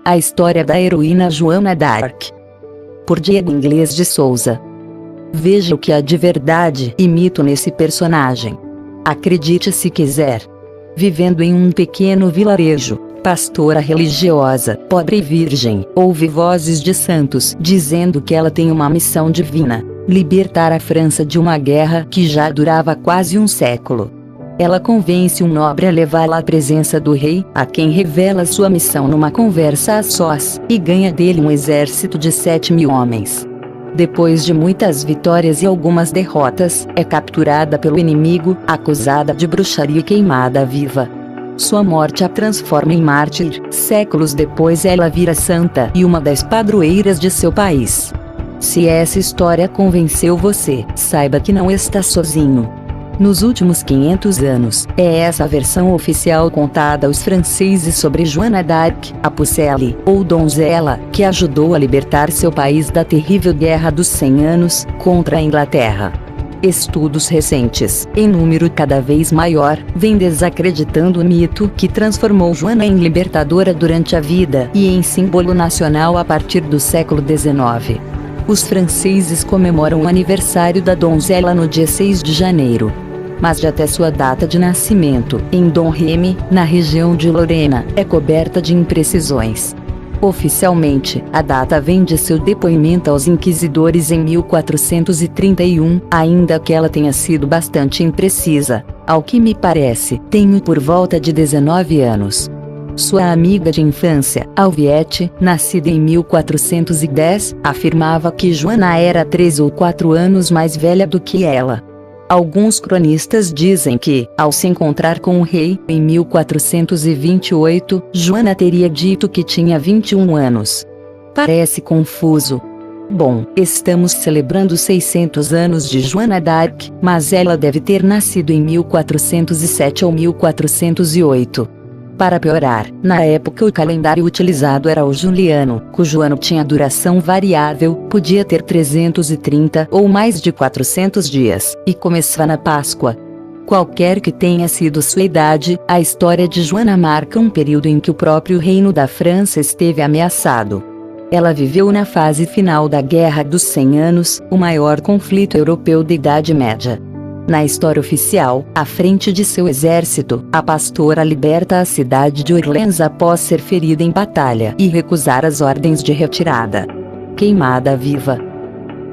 A história da heroína Joana d'Arc, por Diego Inglês de Souza. Veja o que há de verdade e mito nesse personagem. Acredite se quiser. Vivendo em um pequeno vilarejo, pastora religiosa, pobre e virgem, ouve vozes de santos dizendo que ela tem uma missão divina: libertar a França de uma guerra que já durava quase um século. Ela convence um nobre a levá-la à presença do rei, a quem revela sua missão numa conversa a sós, e ganha dele um exército de 7.000 homens. Depois de muitas vitórias e algumas derrotas, é capturada pelo inimigo, acusada de bruxaria e queimada viva. Sua morte a transforma em mártir. Séculos depois ela vira santa e uma das padroeiras de seu país. Se essa história convenceu você, saiba que não está sozinho. Nos últimos 500 anos, é essa a versão oficial contada aos franceses sobre Joana d'Arc, a Pucelle, ou donzela, que ajudou a libertar seu país da terrível Guerra dos 100 Anos, contra a Inglaterra. Estudos recentes, em número cada vez maior, vêm desacreditando o mito que transformou Joana em libertadora durante a vida e em símbolo nacional a partir do século XIX. Os franceses comemoram o aniversário da donzela no dia 6 de janeiro. Mas já até sua data de nascimento, em Domremy, na região de Lorena, é coberta de imprecisões. Oficialmente, a data vem de seu depoimento aos inquisidores em 1431, ainda que ela tenha sido bastante imprecisa. Ao que me parece, tenho por volta de 19 anos. Sua amiga de infância, Alviette, nascida em 1410, afirmava que Joana era 3 ou 4 anos mais velha do que ela. Alguns cronistas dizem que, ao se encontrar com o rei, em 1428, Joana teria dito que tinha 21 anos. Parece confuso. Bom, estamos celebrando 600 anos de Joana d'Arc, mas ela deve ter nascido em 1407 ou 1408. Para piorar, na época o calendário utilizado era o juliano, cujo ano tinha duração variável, podia ter 330 ou mais de 400 dias, e começava na Páscoa. Qualquer que tenha sido sua idade, a história de Joana marca um período em que o próprio reino da França esteve ameaçado. Ela viveu na fase final da Guerra dos 100 Anos, o maior conflito europeu da Idade Média. Na história oficial, à frente de seu exército, a pastora liberta a cidade de Orleans após ser ferida em batalha e recusar as ordens de retirada. Queimada viva.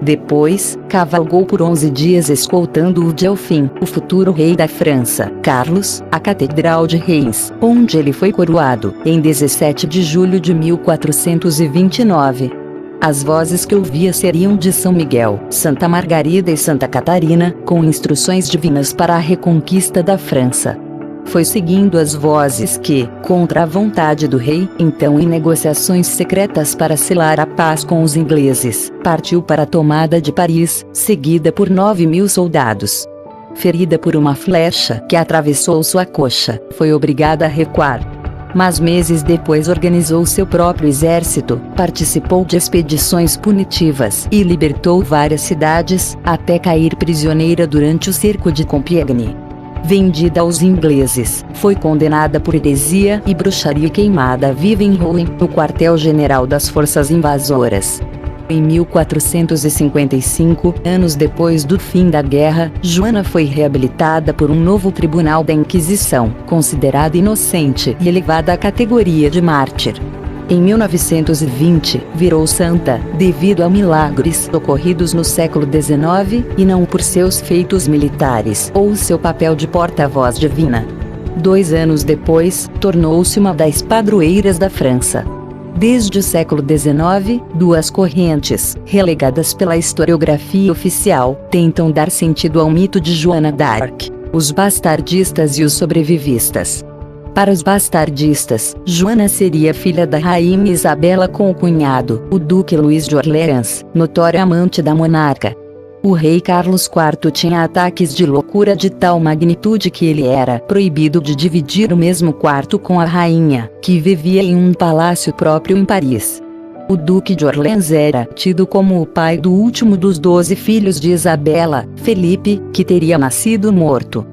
Depois, cavalgou por 11 dias escoltando-o de Elfim, o futuro rei da França, Carlos, à Catedral de Reims, onde ele foi coroado, em 17 de julho de 1429. As vozes que ouvia seriam de São Miguel, Santa Margarida e Santa Catarina, com instruções divinas para a reconquista da França. Foi seguindo as vozes que, contra a vontade do rei, então em negociações secretas para selar a paz com os ingleses, partiu para a tomada de Paris, seguida por 9.000 soldados. Ferida por uma flecha que atravessou sua coxa, foi obrigada a recuar. Mas meses depois organizou seu próprio exército, participou de expedições punitivas e libertou várias cidades, até cair prisioneira durante o cerco de Compiègne. Vendida aos ingleses, foi condenada por heresia e bruxaria queimada viva em Rouen, no quartel-general das forças invasoras. Em 1455, anos depois do fim da guerra, Joana foi reabilitada por um novo tribunal da Inquisição, considerada inocente e elevada à categoria de mártir. Em 1920, virou santa, devido a milagres ocorridos no século XIX, e não por seus feitos militares ou seu papel de porta-voz divina. 2 anos depois, tornou-se uma das padroeiras da França. Desde o século XIX, 2 correntes, relegadas pela historiografia oficial, tentam dar sentido ao mito de Joana d'Arc: os bastardistas e os sobrevivistas. Para os bastardistas, Joana seria filha da rainha Isabela com o cunhado, o duque Luís de Orleans, notório amante da monarca. O rei Carlos IV tinha ataques de loucura de tal magnitude que ele era proibido de dividir o mesmo quarto com a rainha, que vivia em um palácio próprio em Paris. O duque de Orleans era tido como o pai do último dos 12 filhos de Isabela, Felipe, que teria nascido morto.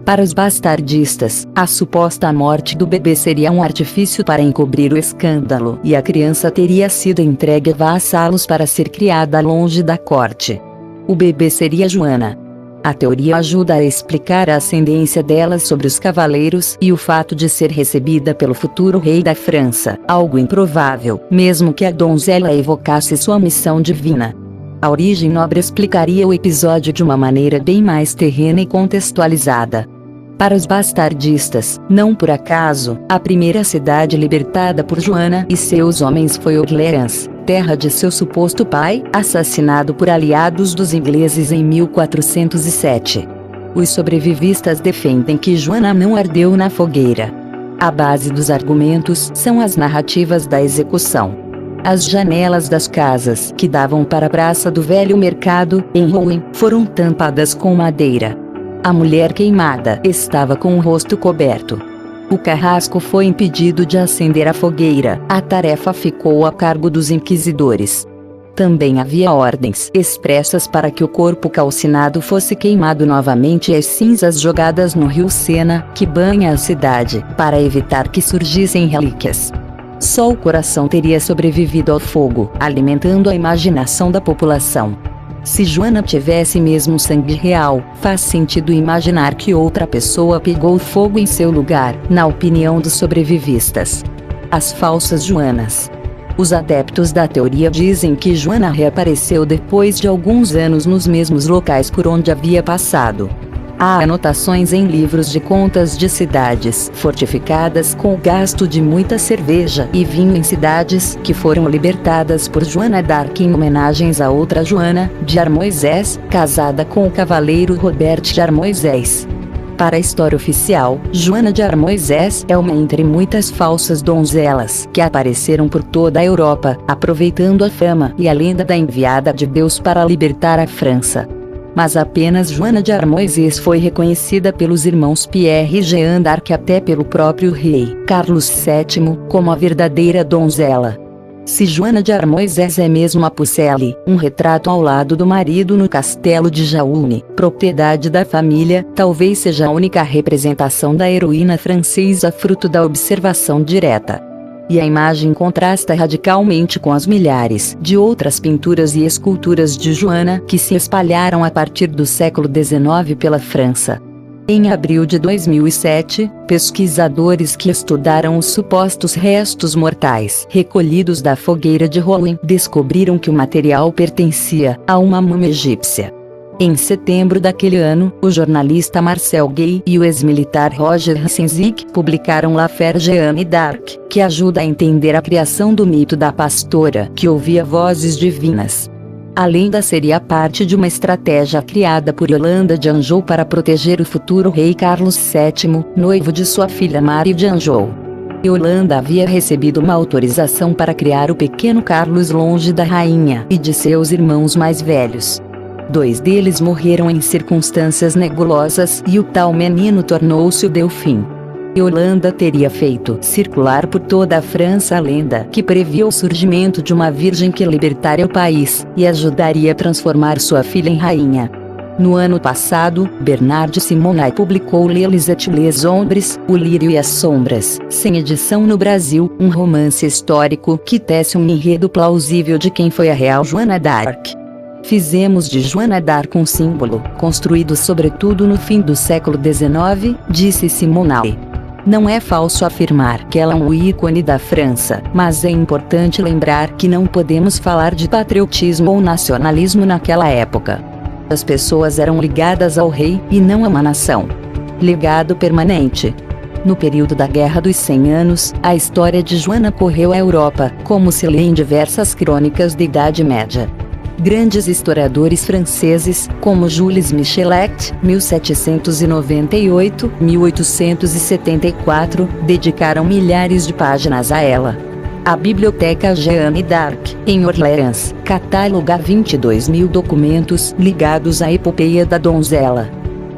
Para os bastardistas, a suposta morte do bebê seria um artifício para encobrir o escândalo e a criança teria sido entregue a vassalos para ser criada longe da corte. O bebê seria Joana. A teoria ajuda a explicar a ascendência dela sobre os cavaleiros e o fato de ser recebida pelo futuro rei da França, algo improvável, mesmo que a donzela evocasse sua missão divina. A origem nobre explicaria o episódio de uma maneira bem mais terrena e contextualizada. Para os bastardistas, não por acaso, a primeira cidade libertada por Joana e seus homens foi Orleans, terra de seu suposto pai, assassinado por aliados dos ingleses em 1407. Os sobrevivistas defendem que Joana não ardeu na fogueira. A base dos argumentos são as narrativas da execução. As janelas das casas que davam para a Praça do Velho Mercado, em Rouen, foram tampadas com madeira. A mulher queimada estava com o rosto coberto. O carrasco foi impedido de acender a fogueira, a tarefa ficou a cargo dos inquisidores. Também havia ordens expressas para que o corpo calcinado fosse queimado novamente e as cinzas jogadas no rio Sena, que banha a cidade, para evitar que surgissem relíquias. Só o coração teria sobrevivido ao fogo, alimentando a imaginação da população. Se Joana tivesse mesmo sangue real, faz sentido imaginar que outra pessoa pegou fogo em seu lugar, na opinião dos sobrevivistas. As falsas Joanas. Os adeptos da teoria dizem que Joana reapareceu depois de alguns anos nos mesmos locais por onde havia passado. Há anotações em livros de contas de cidades fortificadas com o gasto de muita cerveja e vinho em cidades que foram libertadas por Joana d'Arc em homenagens a outra Joana, de Armoisés, casada com o cavaleiro Robert de Armoisés. Para a história oficial, Joana de Armoisés é uma entre muitas falsas donzelas que apareceram por toda a Europa, aproveitando a fama e a lenda da enviada de Deus para libertar a França. Mas apenas Joana de Armoisés foi reconhecida pelos irmãos Pierre e Jeanne d'Arc e até pelo próprio rei, Carlos VII, como a verdadeira donzela. Se Joana de Armoisés é mesmo a Pucelle, um retrato ao lado do marido no castelo de Jaulne, propriedade da família, talvez seja a única representação da heroína francesa fruto da observação direta. E a imagem contrasta radicalmente com as milhares de outras pinturas e esculturas de Joana que se espalharam a partir do século XIX pela França. Em abril de 2007, pesquisadores que estudaram os supostos restos mortais recolhidos da fogueira de Rouen descobriram que o material pertencia a uma múmia egípcia. Em setembro daquele ano, o jornalista Marcel Gay e o ex-militar Roger Rensensig publicaram L'Affaire Jeanne d'Arc, que ajuda a entender a criação do mito da pastora que ouvia vozes divinas. A lenda seria parte de uma estratégia criada por Yolande de Anjou para proteger o futuro rei Carlos VII, noivo de sua filha Marie de Anjou. Yolande havia recebido uma autorização para criar o pequeno Carlos longe da rainha e de seus irmãos mais velhos. 2 deles morreram em circunstâncias nebulosas e o tal menino tornou-se o Delfim. Yolande teria feito circular por toda a França a lenda que previa o surgimento de uma virgem que libertaria o país e ajudaria a transformar sua filha em rainha. No ano passado, Bernard Simonai publicou Les les Ombres, O Lírio e as Sombras, sem edição no Brasil, um romance histórico que tece um enredo plausível de quem foi a real Joana d'Arc. Fizemos de Joana d'Arc um símbolo, construído sobretudo no fim do século XIX, disse Simonai. Não é falso afirmar que ela é um ícone da França, mas é importante lembrar que não podemos falar de patriotismo ou nacionalismo naquela época. As pessoas eram ligadas ao rei, e não a uma nação. Legado permanente. No período da Guerra dos 100 Anos, a história de Joana correu à Europa, como se lê em diversas crônicas da Idade Média. Grandes historiadores franceses, como Jules Michelet, 1798-1874, dedicaram milhares de páginas a ela. A Biblioteca Jeanne d'Arc, em Orleans, cataloga 22.000 documentos ligados à epopeia da donzela.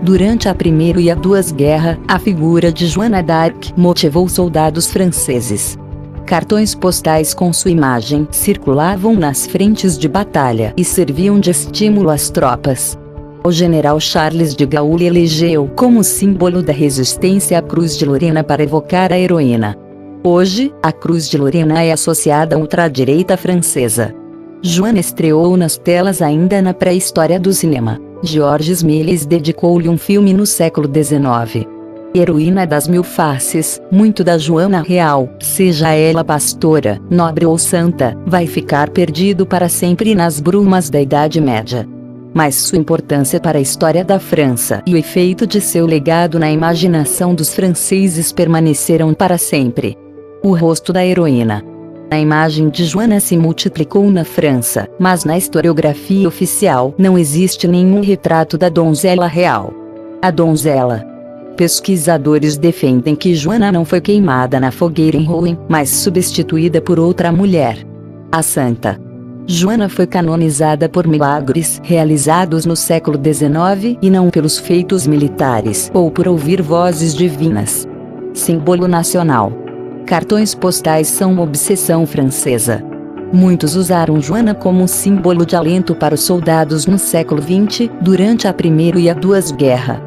Durante a Primeira e a Duas Guerras, a figura de Joana d'Arc motivou soldados franceses. Cartões postais com sua imagem circulavam nas frentes de batalha e serviam de estímulo às tropas. O general Charles de Gaulle elegeu como símbolo da resistência a Cruz de Lorena para evocar a heroína. Hoje, a Cruz de Lorena é associada à ultradireita francesa. Joana estreou nas telas ainda na pré-história do cinema. Georges Méliès dedicou-lhe um filme no século XIX. Heroína das mil faces, muito da Joana real, seja ela pastora, nobre ou santa, vai ficar perdido para sempre nas brumas da Idade Média. Mas sua importância para a história da França e o efeito de seu legado na imaginação dos franceses permaneceram para sempre. O rosto da heroína. A imagem de Joana se multiplicou na França, mas na historiografia oficial não existe nenhum retrato da donzela real. A donzela. Pesquisadores defendem que Joana não foi queimada na fogueira em Rouen, mas substituída por outra mulher. A santa. Joana foi canonizada por milagres realizados no século XIX e não pelos feitos militares ou por ouvir vozes divinas. Símbolo nacional. Cartões postais são uma obsessão francesa. Muitos usaram Joana como um símbolo de alento para os soldados no século XX, durante a Primeira e a Duas Guerras.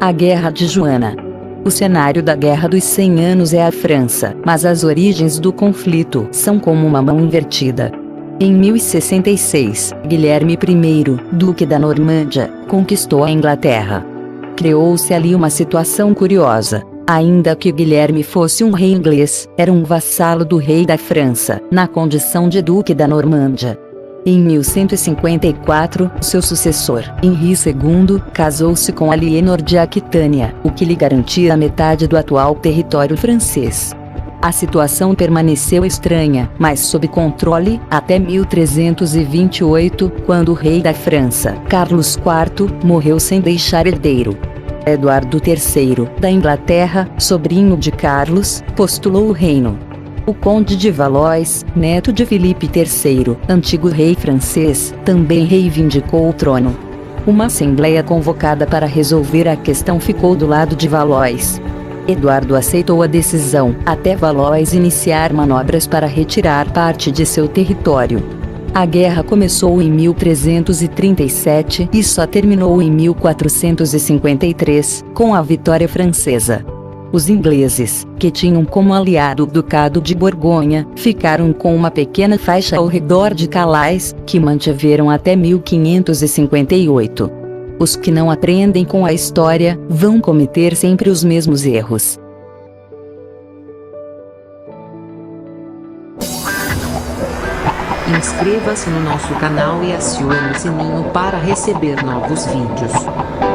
A Guerra de Joana. O cenário da Guerra dos 100 Anos é a França, mas as origens do conflito são como uma mão invertida. Em 1066, Guilherme I, duque da Normândia, conquistou a Inglaterra. Criou-se ali uma situação curiosa. Ainda que Guilherme fosse um rei inglês, era um vassalo do rei da França, na condição de duque da Normândia. Em 1154, seu sucessor, Henri II, casou-se com Aliénor de Aquitânia, o que lhe garantia a metade do atual território francês. A situação permaneceu estranha, mas sob controle, até 1328, quando o rei da França, Carlos IV, morreu sem deixar herdeiro. Eduardo III, da Inglaterra, sobrinho de Carlos, postulou o reino. O conde de Valois, neto de Filipe III, antigo rei francês, também reivindicou o trono. Uma assembleia convocada para resolver a questão ficou do lado de Valois. Eduardo aceitou a decisão, até Valois iniciar manobras para retirar parte de seu território. A guerra começou em 1337 e só terminou em 1453, com a vitória francesa. Os ingleses, que tinham como aliado o Ducado de Borgonha, ficaram com uma pequena faixa ao redor de Calais, que mantiveram até 1558. Os que não aprendem com a história, vão cometer sempre os mesmos erros. Inscreva-se no nosso canal e acione o sininho para receber novos vídeos.